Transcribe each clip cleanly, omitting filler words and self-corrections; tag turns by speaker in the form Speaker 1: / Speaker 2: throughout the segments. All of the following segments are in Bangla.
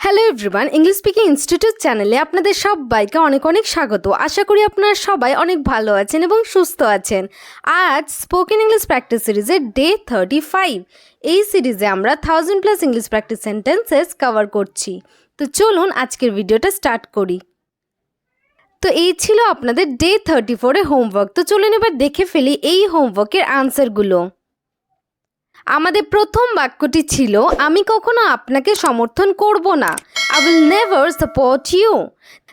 Speaker 1: Hello everyone, English speaking institute চ্যানেলে আপনাদের সবাইকে অনেক অনেক স্বাগত। আশা করি আপনারা সবাই অনেক ভালো আছেন এবং সুস্থ আছেন। আজ স্পোকেন ইংলিশ প্র্যাকটিস সিরিজের ডে 35। এই সিরিজে আমরা 1000+ ইংলিশ প্র্যাকটিস সেন্টেন্সেস কভার করছি। তো চলুন আজকের ভিডিওটা স্টার্ট করি। তো এই ছিল আপনাদের ডে 34-এর হোমওয়ার্ক। তো চলুন এবার দেখে ফেলি এই হোমওয়ার্কের আনসারগুলো। আমাদের প্রথম বাক্যটি ছিল, আমি কখনো আপনাকে সমর্থন করব না। I will never support you.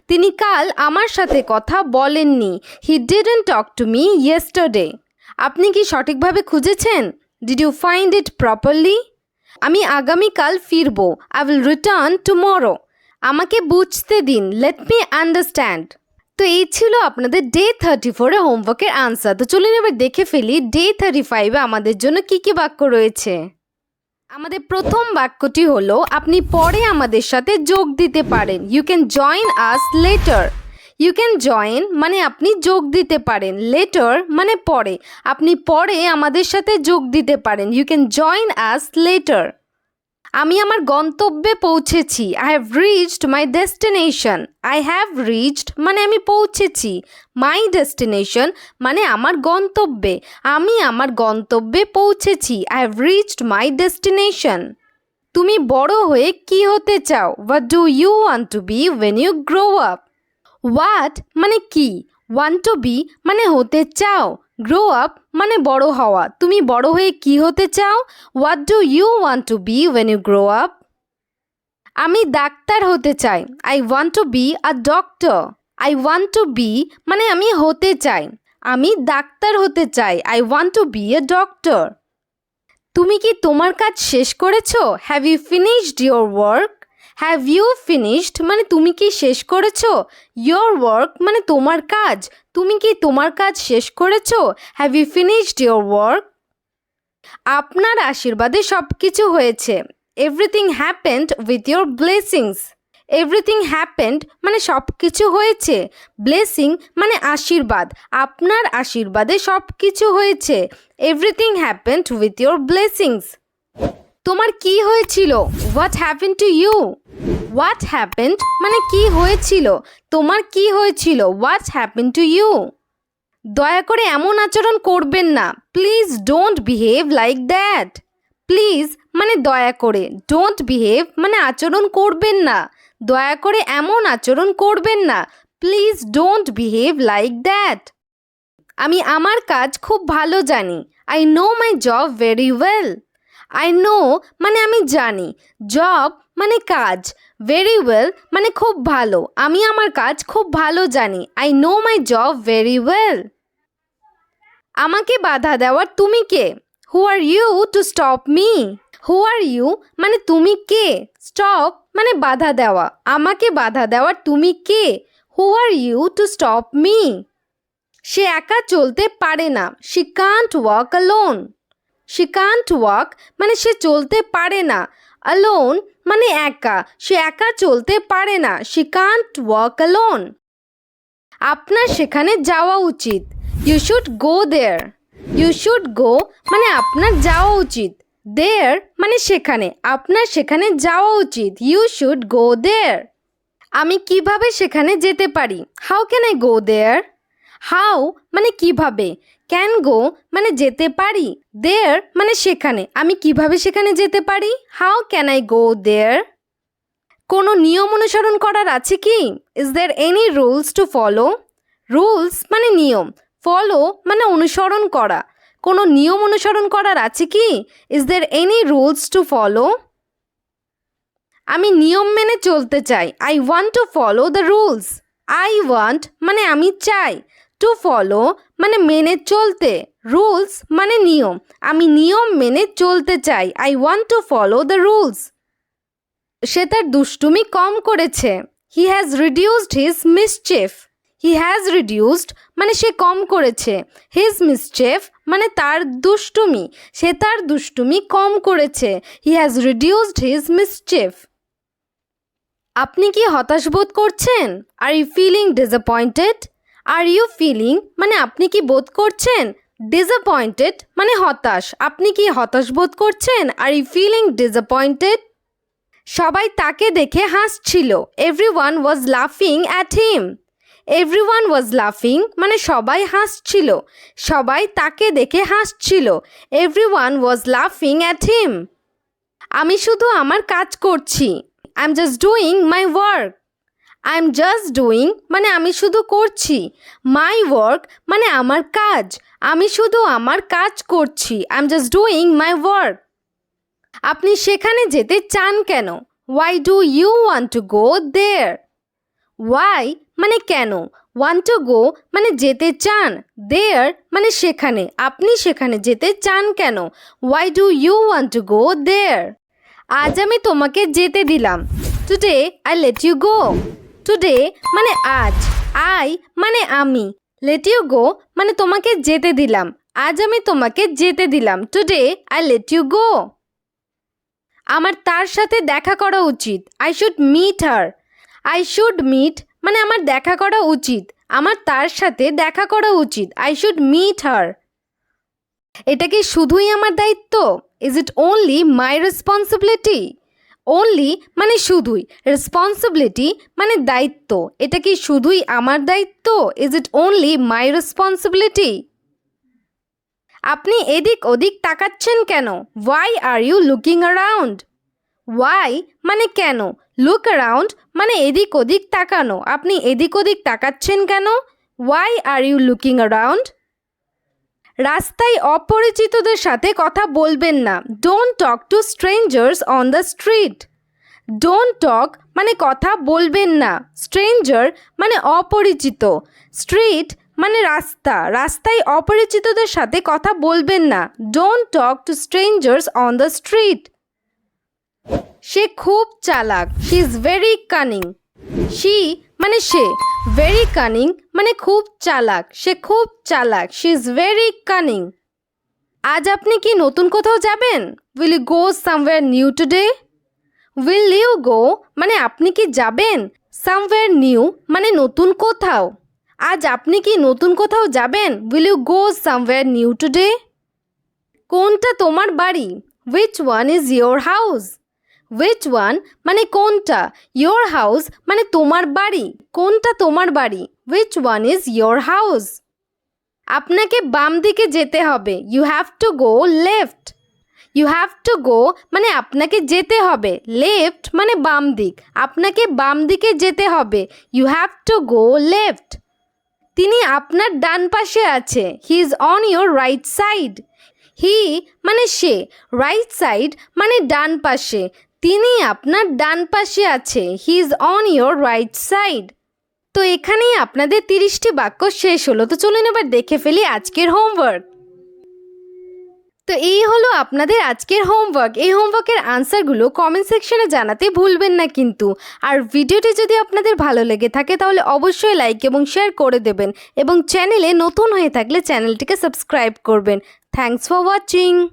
Speaker 1: তিনি কাল আমার সাথে কথা বলেননি। He didn't talk to me yesterday. আপনি কি সঠিকভাবে খুঁজেছেন? Did you find it properly? আমি আগামীকাল ফিরব। I will return tomorrow. আমাকে বুঝতে দিন। Let me understand. তো এই ছিল আপনাদের ডে 34-এর হোমওয়ার্কের আনসার। তো চলুন এবার দেখে ফেলি ডে 35-এ আমাদের জন্য কি কি বাক্য রয়েছে। আমাদের প্রথম বাক্যটি হলো, আপনি পরে আমাদের সাথে যোগ দিতে পারেন। You can join us later. You can join মানে আপনি যোগ দিতে পারেন, লেটার মানে পরে। আপনি পরে আমাদের সাথে যোগ দিতে পারেন। You can join us later. আমি আমার গন্তব্যে পৌঁছেছি। I have reached my destination. I have reached মানে আমি পৌঁছেছি। মাই ডেস্টিনেশন মানে আমার গন্তব্যে। আমি আমার গন্তব্যে পৌঁছেছি। I have reached my destination. তুমি বড় হয়ে কি হতে চাও? What do you want to be when you grow up? What মানে কি, ওয়ান্ট টু বি মানে হতে চাও, গ্রো আপ মানে বড় হওয়া। তুমি বড় হয়ে কি হতে চাও? What do you want to be when you grow up? আমি ডাক্তার হতে চাই। I want to be a doctor. I want to be মানে আমি হতে চাই। আমি ডাক্তার হতে চাই। I want to be a doctor. তুমি কি তোমার কাজ শেষ করেছো? Have you finished your work? Have you finished মানে তুমি কি শেষ করেছো? ইয়োর ওয়ার্ক মানে তোমার কাজ। তুমি কি তোমার কাজ শেষ করেছো? Have you finished your work? আপনার আশীর্বাদে সব কিছু হয়েছে। Everything happened with your blessings. Everything happened মানে সব কিছু হয়েছে। ব্লেসিং মানে আশীর্বাদ। আপনার আশীর্বাদে সব কিছু হয়েছে। Everything happened with your blessings. তোমার কি হয়েছিল? What happened to you? What happened মানে কি হয়েছিল। তোমার কি হয়েছিল? What happened to you? দয়া করে এমন আচরণ করবেন না। Please don't behave like that. Please মানে দয়া করে, ডোন্ট বিহেভ মানে আচরণ করবেন না। দয়া করে এমন আচরণ করবেন না। Please don't behave like that. আমি আমার কাজ খুব ভালো জানি। I know my job very well. I know মানে আমি জানি, জব মানে কাজ, ভেরি ওয়েল মানে খুব ভালো। আমি আমার কাজ খুব ভালো জানি। I know my job very well. আমাকে বাধা দেওয়ার তুমি কে? Who are you to stop me? Who are you মানে তুমি কে, স্টপ মানে বাধা দেওয়া। আমাকে বাধা দেওয়ার তুমি কে? Who are you to stop me? সে একা চলতে পারে না। She can't walk alone. She can't walk মানে সে চলতে পারে না। অ্যালোন মানে একা। সে একা চলতে পারে না। She can't walk alone. আপনার সেখানে যাওয়া উচিত। You should go there. You should go মানে আপনার যাওয়া উচিত। দেয়ার মানে সেখানে। আপনার সেখানে যাওয়া উচিত। You should go there. আমি কিভাবে সেখানে যেতে পারি? How can I go there? How মানে কিভাবে, ক্যান গো মানে যেতে পারি, দেয়ার মানে সেখানে। আমি কিভাবে সেখানে যেতে পারি? How can I go there? কোনো নিয়ম অনুসরণ করার আছে কি? Is there any rules to follow? Rules মানে নিয়ম, ফলো মানে অনুসরণ করা। কোনো নিয়ম অনুসরণ করার আছে কি? Is there any rules to follow? আমি নিয়ম মেনে চলতে চাই। I want to follow the rules. I want মানে আমি চাই, টু ফলো মানে মেনে চলতে, রুলস মানে নিয়ম। আমি নিয়ম মেনে চলতে চাই। I want to follow the rules. সে তার দুষ্টুমি কম করেছে। He has reduced his mischief. He has reduced মানে সে কম করেছে। হিজ মিসচিফ মানে তার দুষ্টুমি। সে তার দুষ্টুমি কম করেছে। He has reduced his mischief. আপনি কি হতাশ বোধ করছেন? Are you feeling disappointed? Are you feeling মানে আপনি কি বোধ করছেন? ডিসঅ্যাপয়েন্টেড মানে হতাশ। আপনি কি হতাশ বোধ করছেন? Are you feeling disappointed? সবাই তাকে দেখে হাসছিল। এভরিওয়ান ওয়াজ লাফিং অ্যাট হিম। এভরিওয়ান ওয়াজ লাফিং মানে সবাই হাসছিল। সবাই তাকে দেখে হাসছিল। এভরিওয়ান ওয়াজ লাফিং অ্যাট হিম। আমি শুধু আমার কাজ করছি। I am just doing my work. I am just doing মানে আমি শুধু করছি। মাই ওয়ার্ক মানে আমার কাজ। আমি শুধু আমার কাজ করছি। I am just doing my work. আপনি সেখানে যেতে চান কেন? Why do you want to go there? Why মানে কেন, ওয়ান্ট টু গো মানে যেতে চান, দেয়ার মানে সেখানে। আপনি সেখানে যেতে চান কেন? Why do you want to go there? আজ আমি তোমাকে যেতে দিলাম। Today I let you go. Today মানে আজ, আই মানে আমি, লেট ইউ গো মানে তোমাকে যেতে দিলাম। আজ আমি তোমাকে যেতে দিলাম। Today I let you go. আমার তার সাথে দেখা করা উচিত। I should meet her. I should meet মানে আমার দেখা করা উচিত। আমার তার সাথে দেখা করা উচিত। I should meet her. এটা কি শুধুই আমার দায়িত্ব? Is it only my responsibility? Only মানে শুধুই, রেসপন্সিবিলিটি মানে দায়িত্ব। এটা কি শুধুই আমার দায়িত্ব? Is it only my responsibility? আপনি এদিক ওদিক তাকাচ্ছেন কেন? Why are you looking around? Why মানে কেন, লুক অ্যারাউন্ড মানে এদিক ওদিক তাকানো। আপনি এদিক ওদিক তাকাচ্ছেন কেন? Why are you looking around? রাস্তায় অপরিচিতদের সাথে কথা বলবেন না। Don't talk to strangers on the street. Don't talk মানে কথা বলবেন না। স্ট্রেঞ্জার মানে অপরিচিত। স্ট্রিট মানে রাস্তা। রাস্তায় অপরিচিতদের সাথে কথা বলবেন না। Don't talk to strangers on the street. সে খুব চালাক। She is very cunning. She মানে সে, ভেরি কানিং মানে খুব চালাক। সে খুব চালাক। She is very cunning. আজ আপনি কি নতুন কোথাও যাবেন? Will you go somewhere new today? Will you go মানে আপনি কি যাবেন? সামওয়্যার নিউ মানে নতুন কোথাও। আজ আপনি কি নতুন কোথাও যাবেন? Will you go somewhere new today? কোনটা তোমার বাড়ি? Which one is your house? Which one মানে কোনটা, ইয়োর হাউস মানে তোমার বাড়ি। কোনটা তোমার বাড়ি? Which one is your house? আপনাকে বাম দিকে যেতে হবে। You have to go left. You have to go মানে আপনাকে যেতে হবে। লেফট মানে বাম দিক। আপনাকে বাম দিকে যেতে হবে। You have to go left. তিনি আপনার ডান পাশে আছে। He is on your right side. He মানে সে, রাইট সাইড মানে ডান পাশে। তিনি আপনার ডান পাশে আছে। He is on your right side. তো এখানেই আপনাদের 30টি বাক্য শেষ হলো। তো চলুন এবার দেখে ফেলি আজকের হোমওয়ার্ক। তো এই হলো আপনাদের আজকের হোমওয়ার্ক। এই হোমওয়ার্কের আনসারগুলো কমেন্ট সেকশনে জানাতে ভুলবেন না কিন্তু। আর ভিডিওটি যদি আপনাদের ভালো লেগে থাকে তাহলে অবশ্যই লাইক এবং শেয়ার করে দেবেন, এবং চ্যানেলে নতুন হয়ে থাকলে চ্যানেলটিকে সাবস্ক্রাইব করবেন। Thanks for watching.